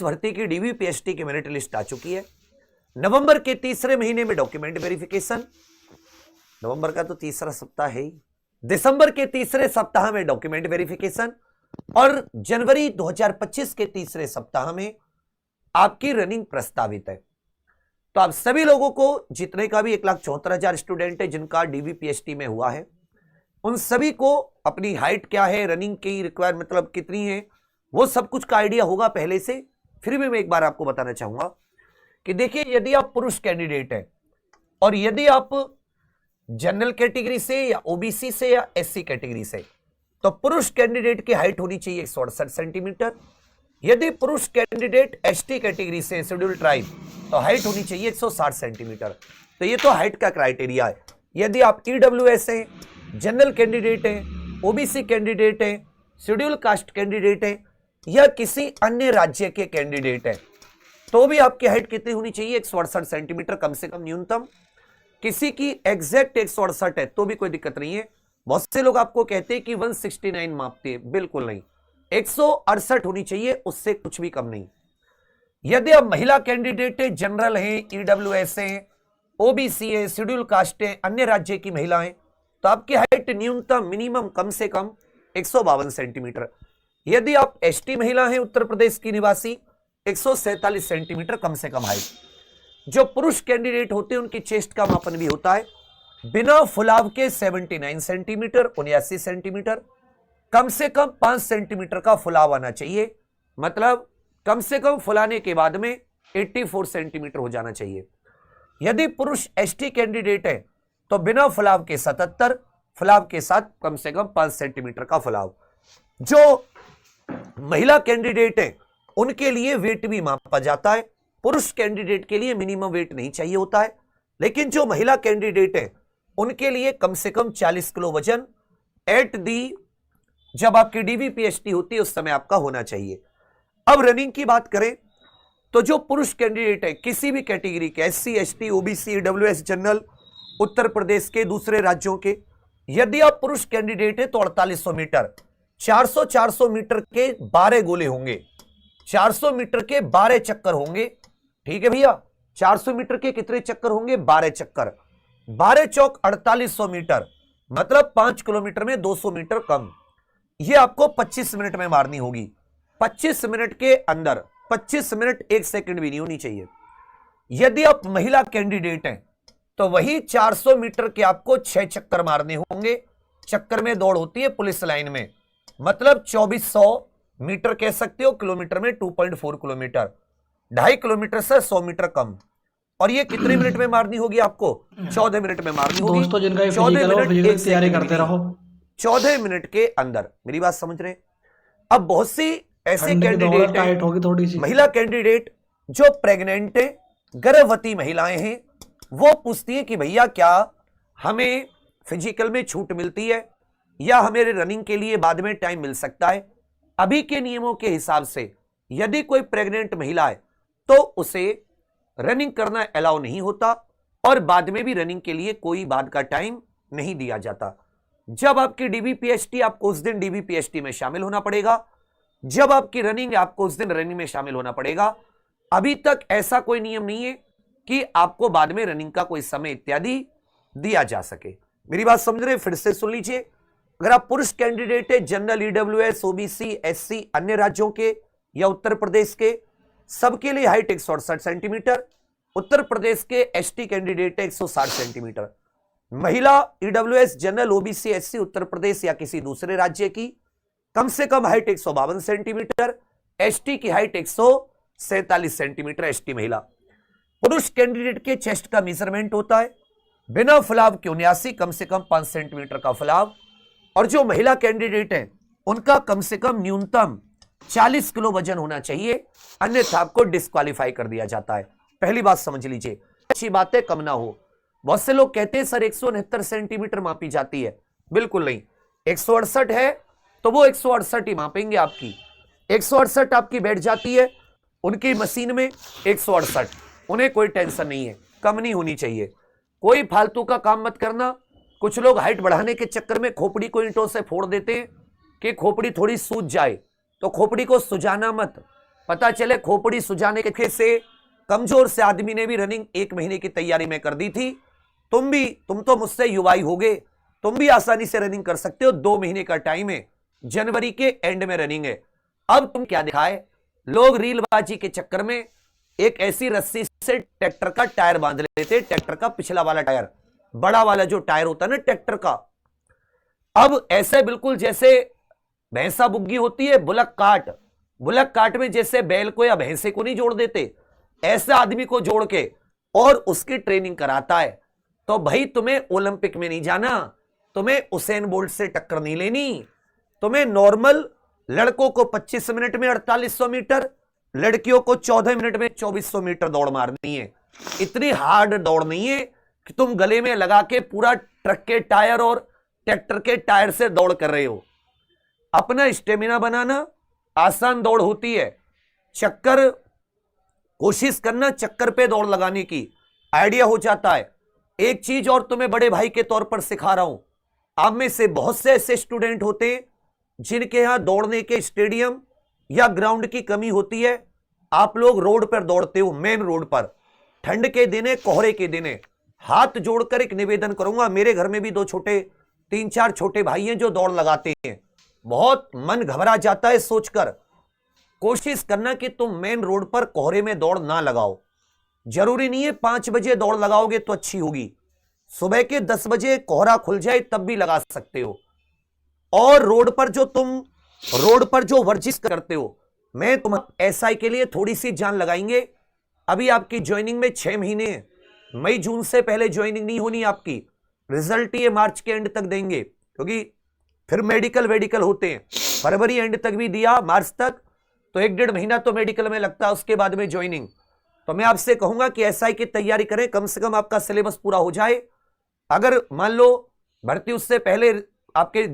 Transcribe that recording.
भर्ती की डीवीपीएसटी की मेरिट लिस्ट आ चुकी है। नवंबर के तीसरे महीने में डॉक्यूमेंट वेरिफिकेशन, नवंबर का तो तीसरा सप्ताह है ही, दिसंबर के तीसरे सप्ताह में डॉक्यूमेंट वेरिफिकेशन और जनवरी 2025 के तीसरे सप्ताह में आपकी रनिंग प्रस्तावित है। तो आप सभी लोगों को, जितने का भी 1,74,000 स्टूडेंट है जिनका डीवीपीएसटी में हुआ है, उन सभी को अपनी हाइट क्या है, रनिंग की रिक्वायर मतलब कितनी है, वो सब कुछ का आइडिया होगा पहले से। फिर भी मैं एक बार आपको बताना चाहूंगा कि देखिए, यदि आप पुरुष कैंडिडेट हैं और यदि आप जनरल कैटेगरी से या ओबीसी से या एससी कैटेगरी से, तो पुरुष कैंडिडेट की हाइट होनी चाहिए 168 सेंटीमीटर। यदि पुरुष कैंडिडेट एसटी कैटेगरी से, शेड्यूल ट्राइब, तो हाइट होनी चाहिए 160 सेंटीमीटर। तो ये तो हाइट का क्राइटेरिया है। यदि आप ईडब्ल्यूएस हैं, जनरल कैंडिडेट हैं, ओबीसी कैंडिडेट हैं, शेड्यूल कास्ट कैंडिडेट हैं या किसी अन्य राज्य के कैंडिडेट हैं, तो भी आपकी हाइट कितनी होनी चाहिए? 168 सेंटीमीटर कम से कम न्यूनतम। किसी की एग्जैक्ट 168 है तो भी कोई दिक्कत नहीं है। बहुत से लोग आपको कहते हैं कि 169 मापते हैं, बिल्कुल नहीं, 168 होनी चाहिए, उससे कुछ भी कम नहीं। यदि आप महिला कैंडिडेट है, जनरल हैं, ईडब्ल्यूएस हैं, ओबीसी है, शेड्यूल कास्ट है, अन्य राज्य की महिलाएं, तो आपकी हाइट न्यूनतम मिनिमम कम से कम 152 सेंटीमीटर। यदि आप एसटी महिला हैं, उत्तर प्रदेश की निवासी, 147 सेंटीमीटर कम से कम हाइट। जो पुरुष कैंडिडेट होते हैं उनकी चेस्ट का मापन भी होता है बिना फुलाव के 79 सेंटीमीटर, 79 सेंटीमीटर, कम से कम 5 सेंटीमीटर का फुलाव आना चाहिए, मतलब कम से कम फुलाने के बाद में 84 सेंटीमीटर हो जाना चाहिए। यदि पुरुष एसटी कैंडिडेट है तो बिना फुलाव के 77, फुलाव के साथ कम से कम 5 सेंटीमीटर का फुलाव। जो महिला कैंडिडेट है उनके लिए वेट भी मापा जाता है। पुरुष कैंडिडेट के लिए मिनिमम वेट नहीं चाहिए होता है, लेकिन जो महिला कैंडिडेट है उनके लिए कम से कम 40 किलो वजन एट दी, जब आपकी डीवीपीएसटी होती है उस समय आपका होना चाहिए। अब रनिंग की बात करें तो जो पुरुष कैंडिडेट है किसी भी कैटेगरी के, SC, ST, OBC, EWS, general, Uttar Pradesh के, दूसरे राज्यों के, यदि आप पुरुष कैंडिडेट है तो 4800 मीटर, 400 मीटर के 12 गोले होंगे, 400 मीटर के 12 चक्कर होंगे। ठीक है भैया, 400 मीटर के कितने चक्कर होंगे? 12 चक्कर, 12 चौक 4800 मीटर, मतलब 5 किलोमीटर में 200 मीटर कम। यह आपको 25 मिनट में मारनी होगी। 25 मिनट के अंदर, 25 मिनट 1 सेकंड भी नहीं होनी चाहिए। यदि आप महिला कैंडिडेट हैं तो वही 400 मीटर के आपको 6 चक्कर मारने होंगे। चक्कर में दौड़ होती है पुलिस लाइन में, मतलब 2400 मीटर कह सकते हो, किलोमीटर में 2.4 किलोमीटर, 2.5 किलोमीटर से 100 मीटर कम। और ये कितने मिनट में मारनी होगी आपको? 14 मिनट में मारनी होगी। दोस्तों जिनका 14 मिनट तैयारी करते रहो, 14 मिनट के अंदर। मेरी बात समझ रहे? अब बहुत सी ऐसे कैंडिडेट टाइट होगी थोड़ी सी, महिला कैंडिडेट जो प्रेग्नेंट है, गर्भवती महिलाएं हैं, वो पूछती है कि भैया क्या हमें फिजिकल में छूट मिलती है या हमें रनिंग के लिए बाद में टाइम मिल सकता है? अभी के नियमों के हिसाब से यदि कोई प्रेग्नेंट महिला है तो उसे रनिंग करना अलाउ नहीं होता और बाद में भी रनिंग के लिए कोई बाद का टाइम नहीं दिया जाता। जब आपकी डीवीपीएसटी, आपको उस दिन डीवीपीएसटी में शामिल होना पड़ेगा। जब आपकी रनिंग, आपको उस दिन रनिंग में शामिल होना पड़ेगा। अभी तक ऐसा कोई नियम नहीं है कि आपको बाद में रनिंग का कोई समय इत्यादि दिया जा सके। मेरी बात समझ रहे? फिर से सुन लीजिए। अगर आप पुरुष कैंडिडेट है, जनरल, ईडब्ल्यूएस, ओबीसी, एससी, अन्य राज्यों के या उत्तर प्रदेश के, सबके लिए हाइट 168 सेंटीमीटर। उत्तर प्रदेश के एसटी कैंडिडेट है 160 सेंटीमीटर। महिला, EWS, general, OBC, SC, Uttar Pradesh या किसी दूसरे राज्य की कम से कम हाइट 152 सेंटीमीटर। एसटी की हाइट 147 सेंटीमीटर, एसटी महिला। पुरुष कैंडिडेट के चेस्ट का मेजरमेंट होता है बिना फुलाव के 79, कम से कम 5 सेंटीमीटर का फुलाव। और जो महिला कैंडिडेट है उनका कम से कम न्यूनतम 40 किलो वजन होना चाहिए, अन्यथा आपको डिस्क्वालीफाई कर दिया जाता है। पहली बात समझ लीजिए, अच्छी बात है कम ना हो। बहुत से लोग कहते हैं सर 169 सेंटीमीटर मापी जाती है, बिल्कुल नहीं। 168 है तो वो 168 ही मापेंगे आपकी। 168 आपकी बैठ जाती है उनकी मशीन में, 168, उन्हें कोई टेंशन नहीं है, कम नहीं होनी चाहिए। कोई फालतू का काम मत करना। कुछ लोग हाइट बढ़ाने के चक्कर में खोपड़ी को ईंटों से फोड़ देते हैं कि खोपड़ी थोड़ी सूज जाए, तो खोपड़ी को सुजाना मत। पता चले खोपड़ी सुजाने के से कमजोर से आदमी ने भी रनिंग 1 महीने की तैयारी में कर दी थी। तुम तो मुझसे युवा ही होगे, तुम भी आसानी से रनिंग कर सकते हो। 2 महीने का टाइम है, जनवरी के एंड में रनिंग है। अब तुम क्या दिखाए, लोग रीलबाजी के चक्कर में एक ऐसी रस्सी से ट्रैक्टर का टायर बांध लेते, ट्रैक्टर का पिछला वाला टायर, बड़ा वाला जो टायर होता है ना ट्रैक्टर का। अब ऐसे बिल्कुल जैसे भैंसा बुग्गी होती है, बुलक काट में जैसे बैल को या भैंसे को नहीं जोड़ देते, ऐसे आदमी को जोड़ के और उसकी ट्रेनिंग कराता है। तो भाई तुम्हें ओलंपिक में नहीं जाना, तुम्हें उसेन बोल्ट से टक्कर नहीं लेनी, तुम्हें नॉर्मल लड़कों को 25 मिनट में 4800 मीटर, लड़कियों को 14 मिनट में 2400 मीटर दौड़ मारनी है। इतनी हार्ड दौड़ नहीं है कि तुम गले में लगा के पूरा ट्रक के टायर और ट्रैक्टर के टायर से दौड़ कर रहे हो। अपना स्टेमिना बनाना आसान दौड़ होती है, चक्कर कोशिश करना चक्कर पे दौड़ लगाने की, आइडिया हो जाता है। एक चीज और तुम्हें बड़े भाई के तौर पर सिखा रहा हूं, आप में से बहुत से ऐसे स्टूडेंट होते हैं जिनके यहां दौड़ने के स्टेडियम या ग्राउंड की कमी होती है। आप लोग रोड पर दौड़ते हो, मेन रोड पर, ठंड के दिन है, कोहरे के दिन है। हाथ जोड़कर एक निवेदन करूंगा, मेरे घर में भी 3-4 छोटे भाई हैं जो दौड़ लगाते हैं। बहुत मन घबरा जाता है सोचकर। कोशिश करना कि तुम मेन रोड पर कोहरे में दौड़ ना लगाओ। जरूरी नहीं है 5 बजे दौड़ लगाओगे तो अच्छी होगी, सुबह के 10 बजे कोहरा खुल जाए तब भी लगा सकते हो। और रोड पर जो वर्जिश करते हो, मैं तुम एसआई के लिए थोड़ी सी जान लगाएंगे। अभी आपकी ज्वाइनिंग में 6 महीने हैं, मई जून से पहले ज्वाइनिंग नहीं होनी आपकी। रिजल्ट ये मार्च के एंड तक देंगे, क्योंकि फिर मेडिकल होते हैं। फरवरी एंड तक भी दिया, मार्च तक, तो 1-1.5 महीना तो मेडिकल में लगता है, उसके बाद में ज्वाइनिंग। तो मैं आपसे कहूंगा कि एसआई की तैयारी करें, कम से कम आपका सिलेबस पूरा हो जाए। अगर मान लो भर्ती उससे पहले आपके